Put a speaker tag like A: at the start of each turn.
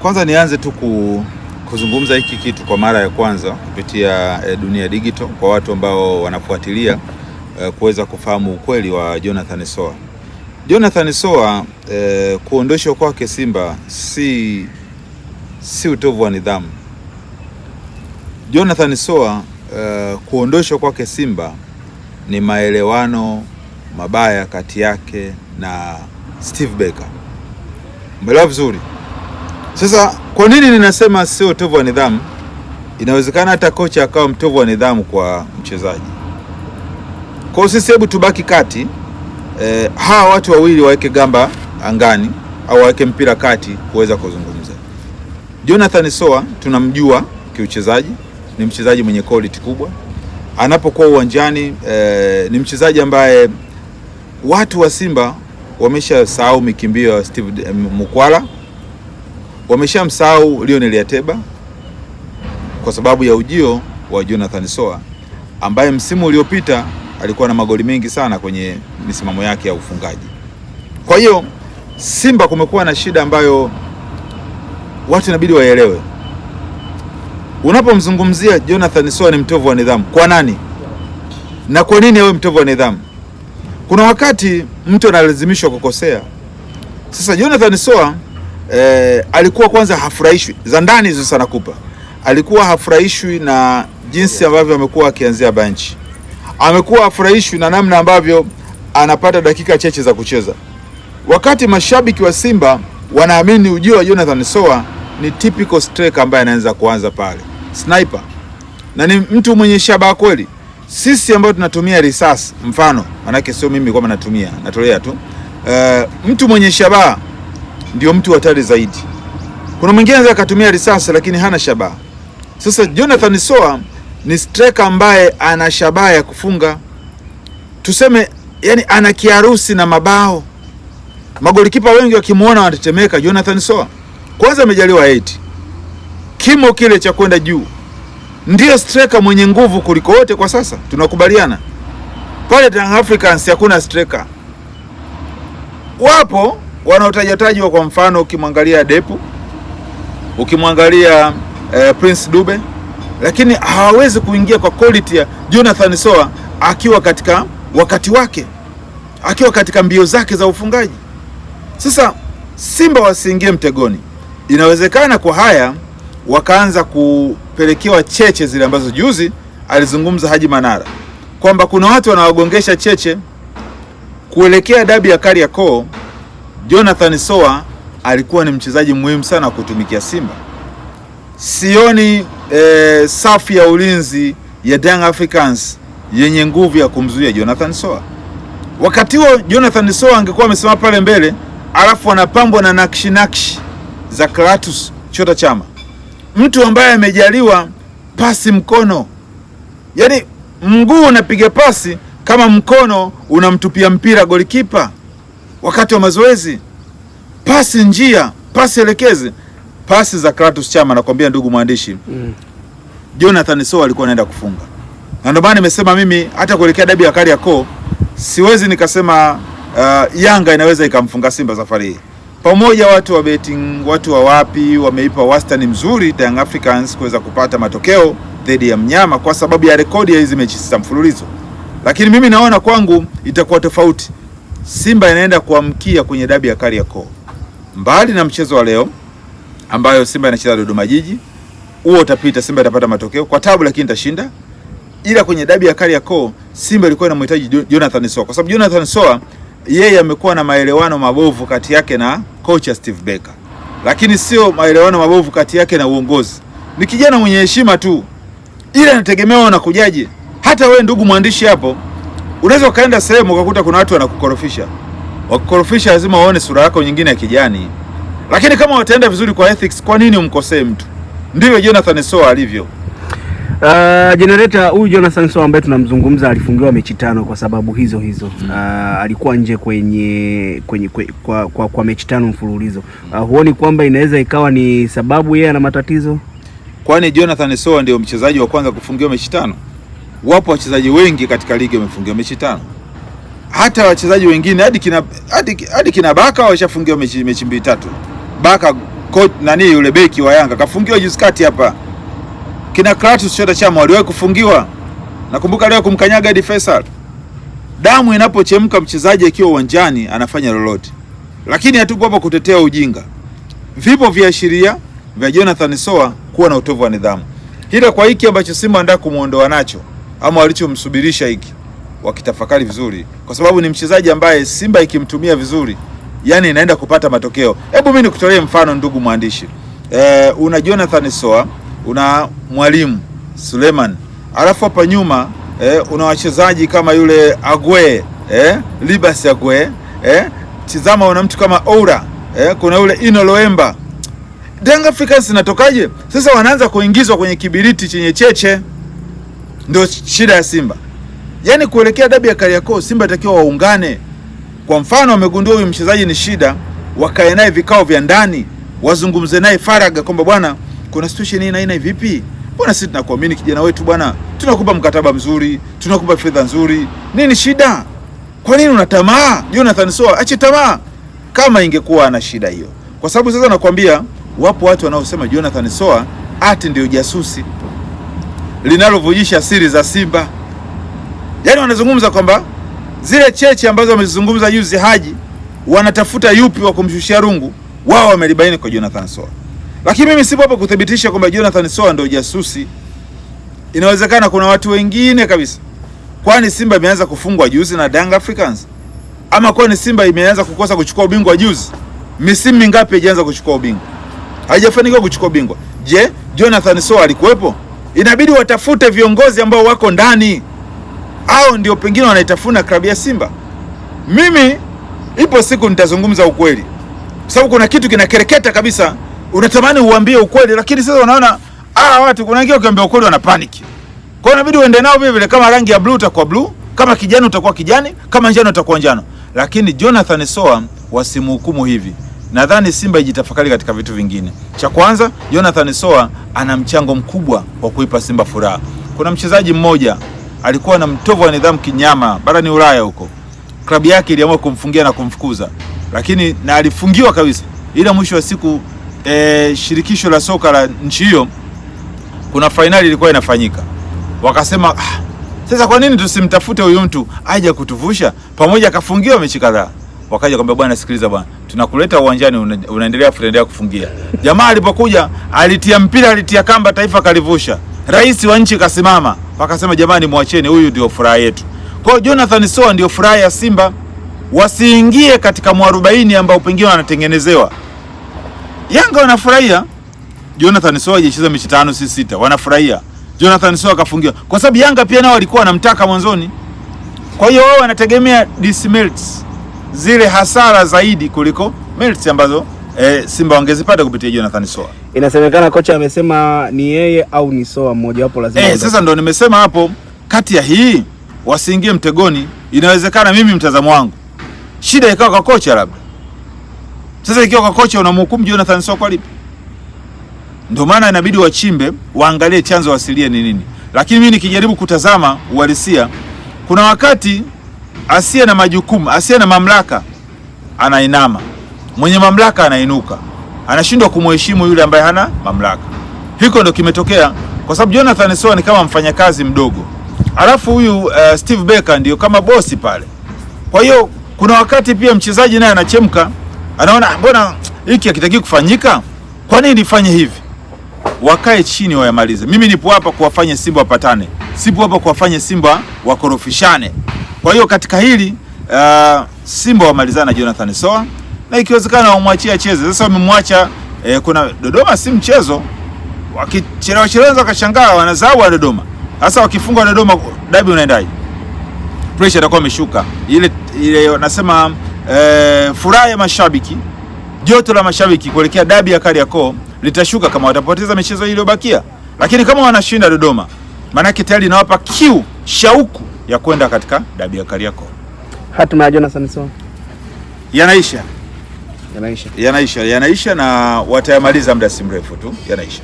A: Kwanza nianze tu kuzungumza hiki kitu kwa mara ya kwanza kupitia Dunia Digital kwa watu ambao wanafuatilia kuweza kufahamu ukweli wa Jonathan Soa. Jonathan Soa kuondoshwa kwake Simba si utovu wa nidhamu. Jonathan Soa kuondoshwa kwake Simba ni maelewano mabaya kati yake na Steve Barker. Umeelewa vizuri? Sasa kwa nini ninasema sio utovu wa nidhamu? Inawezekana hata kocha akawa mtovu wa nidhamu kwa mchezaji. Kwa sisi hebu tubaki kati, hawa watu wawili waweke gamba angani au waweke mpira kati kuweza kuzungumza. Jonathan Soa tunamjua kiuchezaji, ni mchezaji mwenye quality kubwa. Anapokuwa uwanjani ni mchezaji ambaye watu wa Simba wameshasahau mikimbio ya Steve Mukwala, wameshamsahau Lionel Ateba kwa sababu ya ujio wa Jonathan Soa ambaye msimu uliopita alikuwa na magoli mengi sana kwenye misimamo yake ya ufungaji. Kwa hiyo Simba kumekuwa na shida ambayo watu inabidi waelewe. Unapomzungumzia Jonathan Soa ni mtovu wa nidhamu, kwa nani? Na kwa nini awe mtovu wa nidhamu? Kuna wakati mtu analazimishwa kukosea. Sasa Jonathan Soa alikuwa kwanza hafurahishwi, za ndani hizo sana kupa. Alikuwa hafurahishwi na jinsi ambavyo amekuwa akianzia bench. Amekuwa hafurahishwi na namna ambavyo anapata dakika chache za kucheza. Wakati mashabiki wa Simba wanaamini ujio wa Jonathan Soa ni typical striker ambaye anaanza kuanza pale. Sniper. Na ni mtu mwenye shabaha kweli. Sisi ambao tunatumia risasi, mfano, manake sio mimi kwamba natolea tu. Mtu mwenye shabaha ndio mtu hatari zaidi. Kuna mwingine anaweza kutumia risasi lakini hana shabaha. Sasa Jonathan Soa ni striker ambaye ana shabaha ya kufunga. Tuseme yani ana kiharusi na mabao. Magolikipa wengi wakimuona wanatetemeka. Jonathan Soa kwanza amejaliwa 8. Kimo kile cha kwenda juu. Ndio striker mwenye nguvu kuliko wote kwa sasa. Tunakubaliana. Pale Young Africans hakuna striker. Wapo wanaotajwa kwa mfano ukimwangalia Depu, ukimwangalia Prince Dube, lakini hawawezi kuingia kwa quality ya Jonathan Soa akiwa katika wakati wake, akiwa katika mbio zake za ufungaji. Sasa Simba wasiingie mtegoni. Inawezekana kwa haya wakaanza kupelekewa cheche zile ambazo juzi alizungumza Haji Manara kwamba kuna watu wanawagongesha cheche kuelekea dabi ya Kariakoo. Jonathan Soa alikuwa ni mchezaji muhimu sana kutumikia Simba. Sioni safu ya ulinzi ya Young Africans yenye nguvu ya kumzuia Jonathan Soa. Wakati huo Jonathan Soa angekuwa amesimama pale mbele, alafu anapambwa na nakshi za Clatous Chota Chama, mtu ambaye amejaliwa pasi mkono. Yaani mguu unapiga pasi kama mkono unamtupia mpira golikipa wakati wa mazoezi. Pasi njia, pasi elekezi, pasi za Clatous Chama. Nakwambia ndugu mwandishi, Jonathan Soa alikuwa anaenda kufunga. Na ndio maana nimesema mimi hata kuelekea dabi ya Kariakoo siwezi nikasema Yanga inaweza ikamfunga Simba safari hii. Pamoja watu wa betting, watu wa wapi wameipa wastani mzuri Young Africans kuweza kupata matokeo dhidi ya mnyama kwa sababu ya rekodi ya hizi mechi za mfululizo. Lakini mimi naona kwangu itakuwa tofauti. Simba inaenda kuamkia kwenye dabi ya Kariakoo. Mbali na mchezo wa leo ambayo Simba inacheza Dodoma Jiji, huo utapita, Simba itapata matokeo kwa tabu lakini itashinda. Ila kwenye dabi ya Kariakoo Simba ilikuwa inamhitaji Jonathan Soa kwa sababu Jonathan Soa yeye amekuwa na maelewano mabovu kati yake na kocha Steve Barker. Lakini sio maelewano mabovu kati yake na uongozi. Ni kijana mwenye heshima tu. Ila inategemea unakujaje. Hata wewe ndugu mwandishi hapo unaweza ukaenda sehemu ukakuta kuna watu wanakukorofisha. Wakukorofisha lazima waone sura yako nyingine ya kijani. Lakini kama wataenda vizuri kwa ethics, kwa nini umkosee mtu? Ndivyo Jonathan Soa alivyo.
B: Generator, huyu Jonathan Soa ambaye tunamzungumza alifungiwa mechi 5 kwa sababu hizo. Alikuwa nje kwa mechi 5 mfululizo. Huoni kwamba inaweza ikawa ni sababu yeye ana matatizo?
A: Kwani Jonathan Soa ndio mchezaji wa kwanza kufungiwa mechi 5? Wapo wachezaji wengi katika ligi wamefungiwa mechi 5. Hata wachezaji wengine hadi kina Baka washafungiwa mechi 2-3. Baka nani yule beki wa Yanga kafungiwa juzi kati hapa. Kina Kratos Chota Chama waliwahi kufungiwa. Nakumbuka leo kumkanyaga hadi Faisal. Damu inapochemka mchezaji akiwa uwanjani anafanya lolote. Lakini hatupo hapa kutetea ujinga. Vipo viashiria vya Jonathan Soa kuwa na utovu wa nidhamu. Hila kwa hiki ambacho Simba anataka kumuondoa nacho ama walichomsubirisha hiki, wakitafakari vizuri, kwa sababu ni mchezaji ambaye Simba ikimtumia vizuri, yani inaenda kupata matokeo. Hebu mimi nikutolee mfano ndugu mwandishi. Una Jonathan Soa, una Mwalimu Suleiman, alafu hapa nyuma una wachezaji kama yule Agwe, Libas Agwe, tizama una mtu kama Oura, kuna yule Ino Loemba. Young Africans inatokaje? Sasa wanaanza kuingizwa kwenye kibiriti chenye cheche. Ndio shida ya Simba. Yaani kuelekea dabi ya Kariakoo, Simba itakiwa waungane. Kwa mfano wamegundua huyu mchezaji ni shida, wakae naye vikao vya ndani, wazungumze naye faraga kwamba bwana, kuna situation hii na hii vipi? Bwana sisi tunakuamini kijana wetu bwana. Tunakupa mkataba mzuri, tunakupa fedha nzuri. Nini shida? Kwa nini una tamaa? Jonathan Soa, ache tamaa. Kama ingekuwa ana shida hiyo. Kwa sababu sasa nakwambia wapo watu wanaosema Jonathan Soa ati ndio jasusi linalovujisha siri za Simba. Yaani wanazungumza kwamba zile cheche ambazo wamezungumza juzi Haji, wanatafuta yupi wa kumshushia rungu, wao wamelibaini kwa Jonathan Soa. Lakini mimi sipo hapa kuthibitisha kwamba Jonathan Soa ndio jasusi. Inawezekana kuna watu wengine kabisa. Kwani Simba imeanza kufungwa juzi na Young Africans? Ama kwani Simba imeanza kukosa kuchukua ubingwa juzi? Misimu mingapi haijaanza kuchukua ubingwa? Haijafanikiwa kuchukua ubingwa. Je, Jonathan Soa alikuwepo? Inabidi watafute viongozi ambao wako ndani. Hao ndio pengine wanaitafuna klabu ya Simba. Mimi ipo siku nitazungumza ukweli. Kwa sababu kuna kitu kinakereketa kabisa, unatamani uambie ukweli, lakini sasa unaona watu kuna wengine ukiambia ukweli wana panic. Kwa hiyo inabidi uende nao vile vile, kama rangi ya blue utakuwa blue, kama kijani utakuwa kijani, kama njano utakuwa njano. Lakini Jonathan Soa wasimhukumu hivi. Nadhani Simba ijitafakari katika vitu vingine. Cha kwanza, Jonathan Soa ana mchango mkubwa wa kuipa Simba furaha. Kuna mchezaji mmoja alikuwa na mtovu wa nidhamu kinyama barani Ulaya huko. Klabu yake iliamua kumfungia na kumfukuza. Lakini na alifungiwa kabisa. Ila mwisho wa siku shirikisho la soka la nchi hiyo, kuna finali ilikuwa inafanyika. Wakasema sasa kwa nini tusimtafute huyu mtu aje kutuvusha? Pamoja akafungiwa mechi kadhaa. Wakaja kwamba bwana, sikiliza bwana, tunakuleta uwanjani unaendelea kufungia. Jamaa alipokuja alitia mpira, alitia kamba, taifa kalivusha. Rais wa nchi kasimama. Wakasema jamani, muacheni, huyu ndio furaha yetu. Kwa hiyo Jonathan Soa ndio furaha ya Simba. Wasiingie katika mwarobaini ambao pengine wanatengenezewa. Yanga wanafurahia Jonathan Soa hajacheza mechi 5 si 6. Wanafurahia Jonathan Soa kafungiwa. Kwa sababu Yanga pia nao walikuwa wanamtaka mwanzoni. Kwa hiyo wao wanategemea dismerits, zile hasara zaidi kuliko merits ambazo Simba wangezipata kupitia Jonathan Soa.
B: Inasemekana kocha amesema ni yeye au ni Soa mmoja wapo lazima.
A: Sasa ndo nimesema hapo, kati ya hii wasiingie mtegoni. Inawezekana mimi mtazamo wangu shida ikawa kwa kocha labda. Sasa ikiwa kwa kocha unamhukumu Jonathan Soa kwa lipi? Ndio maana inabidi wachimbe, waangalie chanzo asilia ni nini. Lakini mimi nikijaribu kutazama uhalisia, kuna wakati asiye na majukumu, asiye na mamlaka anainama, mwenye mamlaka anainuka, anashindwa kumheshimu yule ambaye hana mamlaka. Hiko ndio kimetokea, kwa sababu Jonathan Soa ni kama mfanyakazi mdogo, alafu huyu Steve Becker ndio kama bosi pale. Kwa hiyo kuna wakati pia mchezaji naye anachemka, anaona mbona hiki hakitaki kufanyika, kwa nini nifanye hivi? Wakae chini wayamalize. Mimi nipo hapa kuwafanya Simba wapatane, sipo hapa kuwafanya Simba wakorofishane. Kwa hiyo katika hili Simba wamalizana na Jonathan Soa, na ikiwezekana wamwachie acheze. Sasa wamemwacha, kuna Dodoma si mchezo, wakichelewa wakashangaa wanazao Dodoma. Sasa wakifungwa Dodoma, dabi unaendaje? Pressure itakuwa imeshuka. Ile nasema furaha ya mashabiki, joto la mashabiki kuelekea dabi ya Kariakoo litashuka kama watapoteza michezo ile iliyobakia. Lakini kama wanashinda Dodoma, maana yake tayari inawapa kiu, shauku ya kwenda katika dabi ya Kariakoo.
B: Hatima ya Jonathan Soa
A: yanaisha na watayamaliza muda si mrefu tu, yanaisha.